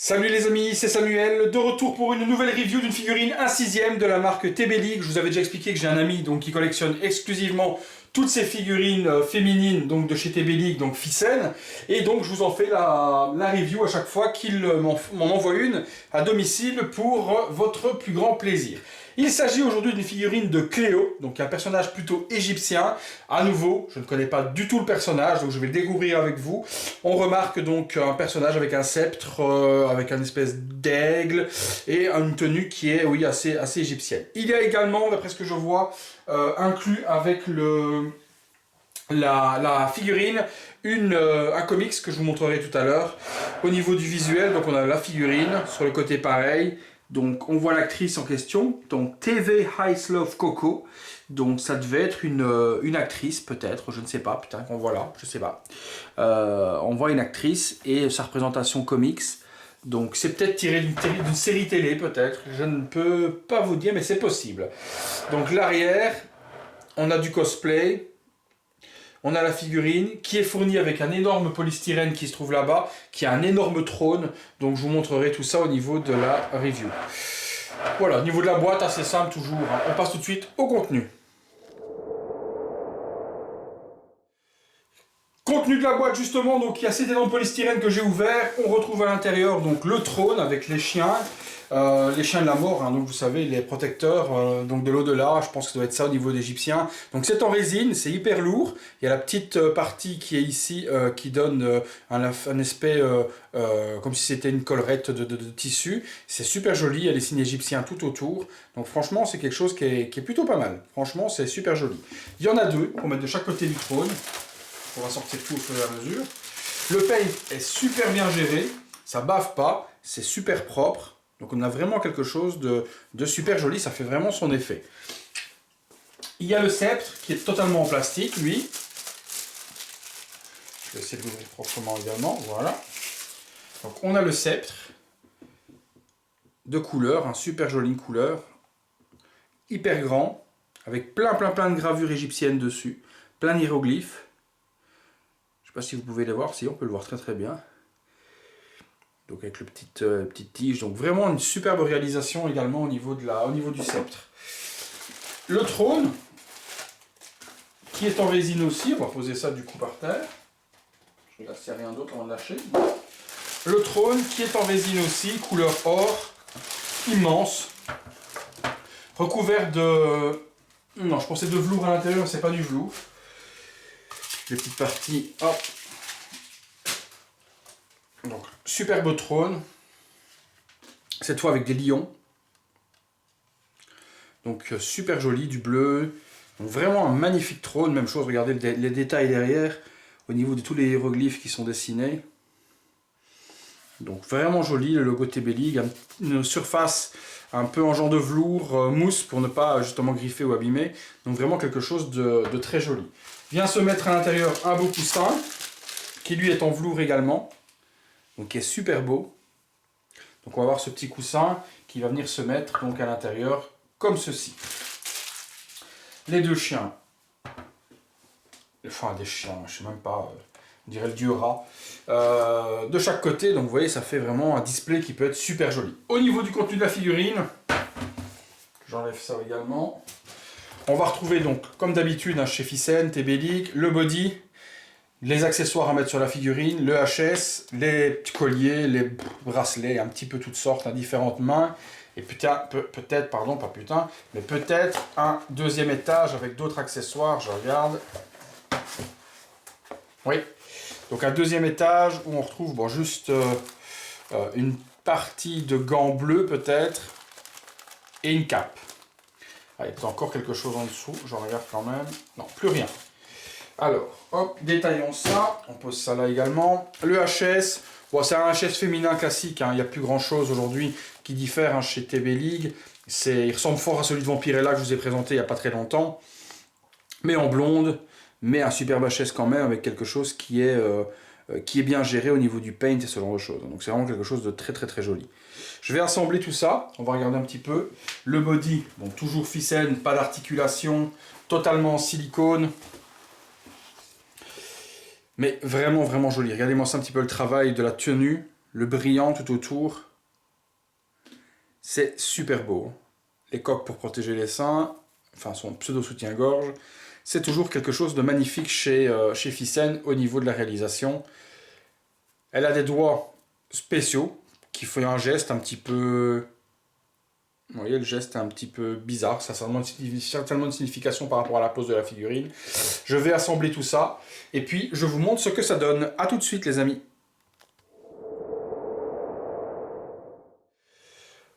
Salut les amis, c'est Samuel, de retour pour une nouvelle review d'une figurine 1/6 de la marque TB League. Je vous avais déjà expliqué que j'ai un ami qui collectionne exclusivement toutes ces figurines féminines de chez TB League, donc Ficène. Et donc je vous en fais la review à chaque fois qu'il m'en envoie une à domicile pour votre plus grand plaisir. Il s'agit aujourd'hui d'une figurine de Cléo, donc un personnage plutôt égyptien. À nouveau, je ne connais pas du tout le personnage, donc je vais le découvrir avec vous. On remarque donc un personnage avec un sceptre, avec une espèce d'aigle et une tenue qui est, oui, assez égyptienne. Il y a également, d'après ce que je vois, inclus avec la figurine, un comics que je vous montrerai tout à l'heure. Au niveau du visuel, donc on a la figurine, sur le côté pareil. Donc on voit l'actrice en question, donc TV Highslove Coco. Donc ça devait être une actrice peut-être, je ne sais pas, putain qu'on voit là, je sais pas. On voit une actrice et sa représentation comics. Donc c'est peut-être tiré d'une série télé peut-être, je ne peux pas vous dire mais c'est possible. Donc l'arrière, on a du cosplay. On a la figurine qui est fournie avec un énorme polystyrène qui se trouve là-bas, qui a un énorme trône. Donc je vous montrerai tout ça au niveau de la review. Voilà, au niveau de la boîte, assez simple toujours. On passe tout de suite au contenu. Contenu de la boîte justement, donc il y a cet énorme polystyrène que j'ai ouvert. On retrouve à l'intérieur donc le trône avec les chiens de la mort, donc vous savez les protecteurs donc de l'au-delà. Je pense que ça doit être ça au niveau d'Égyptien. Donc c'est en résine, c'est hyper lourd. Il y a la petite partie qui est ici qui donne un aspect comme si c'était une collerette de tissu. C'est super joli, il y a des signes égyptiens tout autour. Donc franchement c'est quelque chose qui est plutôt pas mal. Franchement c'est super joli. Il y en a deux pour mettre de chaque côté du trône. On va sortir tout au fur et à mesure. Le paint est super bien géré, ça bave pas, c'est super propre. Donc on a vraiment quelque chose de super joli, ça fait vraiment son effet. Il y a le sceptre qui est totalement en plastique, lui. Je vais essayer de l'ouvrir proprement également, voilà. Donc on a le sceptre de couleur, un super jolie couleur, hyper grand, avec plein de gravures égyptiennes dessus, plein d'hiéroglyphes. Je ne sais pas si vous pouvez les voir, si on peut le voir très bien. Donc avec le petite tige, donc vraiment une superbe réalisation également au niveau du sceptre. Le trône, qui est en résine aussi, on va poser ça du coup par terre. Je regarde s'il n'y a rien d'autre avant de lâcher. Le trône qui est en résine aussi, couleur or, immense, recouvert de... Non, je pensais de velours à l'intérieur, mais c'est pas du velours. Les petites parties, hop. Donc, superbe trône. Cette fois avec des lions. Donc, super joli, du bleu. Donc, vraiment un magnifique trône. Même chose, regardez les détails derrière. Au niveau de tous les hiéroglyphes qui sont dessinés. Donc, vraiment joli. Le logo TB League. Une surface un peu en genre de velours, mousse, pour ne pas justement griffer ou abîmer. Donc, vraiment quelque chose de très joli. Vient se mettre à l'intérieur un beau coussin, qui lui est en velours également, donc qui est super beau. Donc on va avoir ce petit coussin qui va venir se mettre donc à l'intérieur comme ceci. Les deux chiens, enfin des chiens, je sais même pas, on dirait le dieu rat, de chaque côté. Donc vous voyez, ça fait vraiment un display qui peut être super joli. Au niveau du contenu de la figurine, j'enlève ça également. On va retrouver donc, comme d'habitude, chez Ficène, TB League, le body, les accessoires à mettre sur la figurine, le HS, les petits colliers, les bracelets, un petit peu toutes sortes, à différentes mains. Et peut-être, pardon, pas putain, mais peut-être un deuxième étage avec d'autres accessoires, je regarde. Oui, donc un deuxième étage où on retrouve juste une partie de gants bleus peut-être, et une cape. Allez, peut-être encore quelque chose en dessous, j'en regarde quand même. Non, plus rien. Alors, hop, détaillons ça. On pose ça là également. Le HS, bon, c'est un HS féminin classique. Il n'y a plus grand chose aujourd'hui qui diffère chez TB League. Il ressemble fort à celui de Vampirella que je vous ai présenté il n'y a pas très longtemps. Mais en blonde, mais un superbe HS quand même, avec quelque chose qui est bien géré au niveau du paint et ce genre de choses. Donc c'est vraiment quelque chose de très joli. Je vais assembler tout ça, on va regarder un petit peu. Le body, bon, toujours ficelle, pas d'articulation, totalement en silicone. Mais vraiment joli. Regardez-moi ça un petit peu le travail de la tenue. le brillant tout autour. C'est super beau. Les coques pour protéger les seins, enfin son pseudo soutien-gorge. C'est toujours quelque chose de magnifique chez Ficène au niveau de la réalisation. Elle a des doigts spéciaux qui font un geste un petit peu... Vous voyez, le geste est un petit peu bizarre, ça a certainement une signification par rapport à la pose de la figurine. Je vais assembler tout ça, et puis je vous montre ce que ça donne. A tout de suite les amis.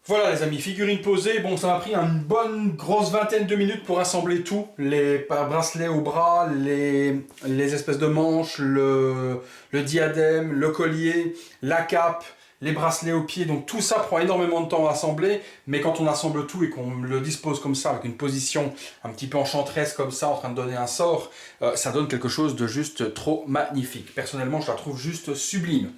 Voilà les amis, figurine posée, bon ça m'a pris une bonne grosse vingtaine de minutes pour assembler tout, les bracelets au bras, les espèces de manches, le diadème, le collier, la cape, les bracelets aux pieds, donc tout ça prend énormément de temps à assembler, mais quand on assemble tout et qu'on le dispose comme ça, avec une position un petit peu enchanteresse comme ça, en train de donner un sort, ça donne quelque chose de juste trop magnifique. Personnellement, je la trouve juste sublime.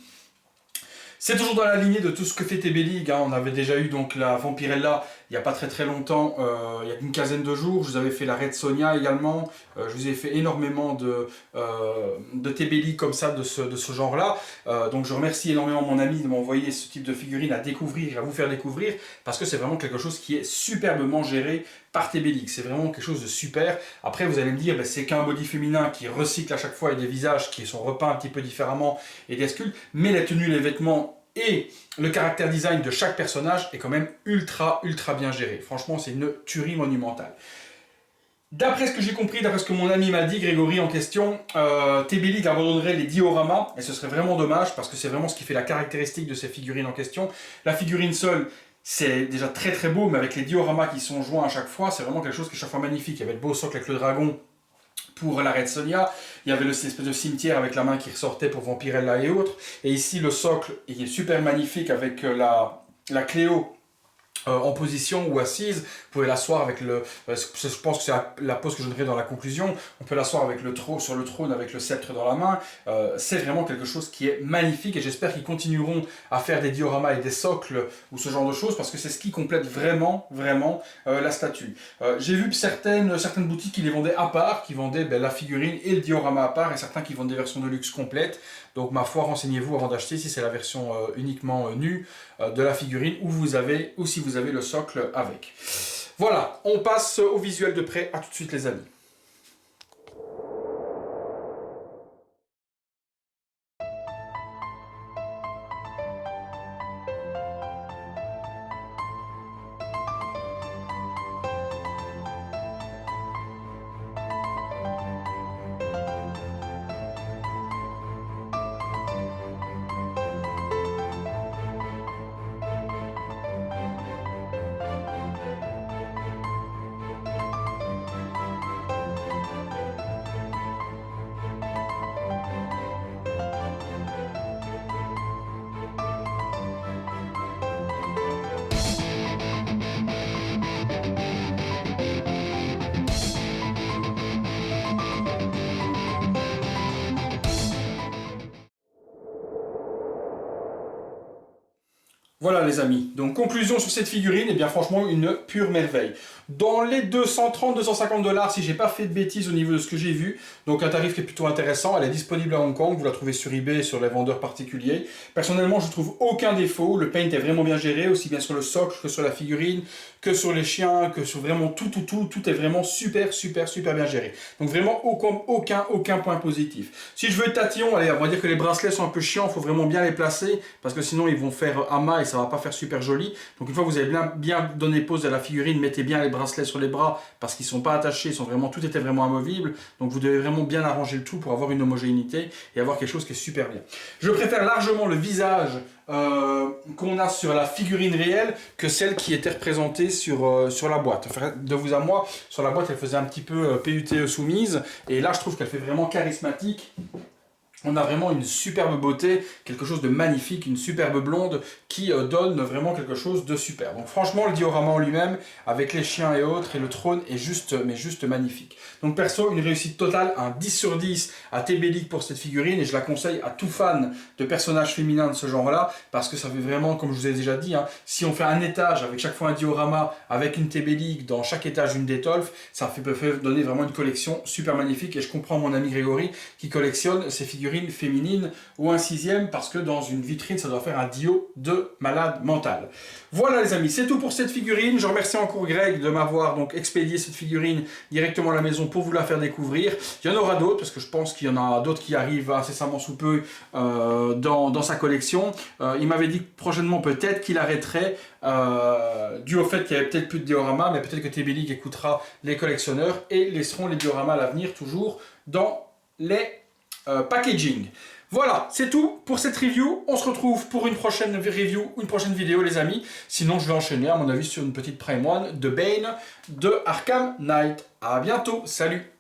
C'est toujours dans la lignée de tout ce que fait TB League, hein. On avait déjà eu donc la Vampirella il n'y a pas très longtemps, il y a une quinzaine de jours. Je vous avais fait la Red Sonja également. Je vous ai fait énormément de TB League comme ça, de ce genre-là. Donc je remercie énormément mon ami de m'envoyer ce type de figurine à découvrir, à vous faire découvrir, parce que c'est vraiment quelque chose qui est superbement géré par TB League. C'est vraiment quelque chose de super. Après vous allez me dire, ben, c'est qu'un body féminin qui recycle à chaque fois et des visages qui sont repeints un petit peu différemment et des sculptes, mais les tenues, les vêtements et le caractère design de chaque personnage est quand même ultra bien géré. Franchement, c'est une tuerie monumentale. D'après ce que j'ai compris, d'après ce que mon ami m'a dit, Grégory en question, TB League abandonnerait les dioramas, et ce serait vraiment dommage, parce que c'est vraiment ce qui fait la caractéristique de ces figurines en question. La figurine seule, c'est déjà très beau, mais avec les dioramas qui sont joints à chaque fois, c'est vraiment quelque chose qui est chaque fois magnifique. Il y avait le beau socle avec le dragon pour la Red Sonja, il y avait l'espèce de cimetière avec la main qui ressortait pour Vampirella et autres, et ici le socle il est super magnifique avec la Cléo en position ou assise. Vous pouvez l'asseoir avec le... Je pense que c'est la pose que je donnerai dans la conclusion. On peut l'asseoir avec sur le trône avec le sceptre dans la main. C'est vraiment quelque chose qui est magnifique et j'espère qu'ils continueront à faire des dioramas et des socles ou ce genre de choses parce que c'est ce qui complète vraiment la statue. J'ai vu certaines boutiques qui les vendaient à part, qui vendaient la figurine et le diorama à part et certains qui vendent des versions de luxe complètes. Donc ma foi, renseignez-vous avant d'acheter si c'est la version uniquement nue de la figurine ou si vous avez le socle avec. Voilà, on passe au visuel de près. À tout de suite les amis. Voilà les amis, donc conclusion sur cette figurine, et bien franchement une pure merveille. Dans les 230-250 $, si j'ai pas fait de bêtises au niveau de ce que j'ai vu, donc un tarif qui est plutôt intéressant, elle est disponible à Hong Kong, vous la trouvez sur eBay, sur les vendeurs particuliers. Personnellement je trouve aucun défaut, le paint est vraiment bien géré, aussi bien sur le socle que sur la figurine, que sur les chiens, que sur vraiment tout est vraiment super bien géré. Donc vraiment aucun point positif. Si je veux être tatillon, allez, on va dire que les bracelets sont un peu chiants, il faut vraiment bien les placer, parce que sinon ils vont faire amas et ça va pas faire super joli. Donc une fois que vous avez bien donné pose à la figurine, mettez bien les bracelets sur les bras, parce qu'ils sont pas attachés, tout était vraiment amovible. Donc vous devez vraiment bien arranger le tout pour avoir une homogénéité et avoir quelque chose qui est super bien. Je préfère largement le visage qu'on a sur la figurine réelle que celle qui était représentée sur la boîte. Enfin, de vous à moi, sur la boîte elle faisait un petit peu PUTE soumise et là je trouve qu'elle fait vraiment charismatique. On a vraiment une superbe beauté, quelque chose de magnifique, une superbe blonde qui donne vraiment quelque chose de super. Donc franchement, le diorama en lui-même, avec les chiens et autres, et le trône est juste magnifique. Donc perso, une réussite totale, un 10 sur 10 à TB League pour cette figurine, et je la conseille à tout fan de personnages féminins de ce genre-là, parce que ça fait vraiment, comme je vous ai déjà dit, hein, si on fait un étage avec chaque fois un diorama, avec une TB League, dans chaque étage une Detolf, ça peut donner vraiment une collection super magnifique, et je comprends mon ami Grégory qui collectionne ces figurines figurine féminine ou un 6e, parce que dans une vitrine, ça doit faire un dio de malade mental. Voilà les amis, c'est tout pour cette figurine. Je remercie encore Greg de m'avoir donc expédié cette figurine directement à la maison pour vous la faire découvrir. Il y en aura d'autres, parce que je pense qu'il y en a d'autres qui arrivent incessamment sous peu dans sa collection. Il m'avait dit que prochainement peut-être qu'il arrêterait, dû au fait qu'il y avait peut-être plus de dioramas, mais peut-être que TB League écoutera les collectionneurs et laisseront les dioramas à l'avenir toujours dans les packaging. Voilà, c'est tout pour cette review. On se retrouve pour une prochaine review, une prochaine vidéo les amis. Sinon je vais enchaîner à mon avis sur une petite Prime One de Bane de Arkham Knight. À bientôt, salut!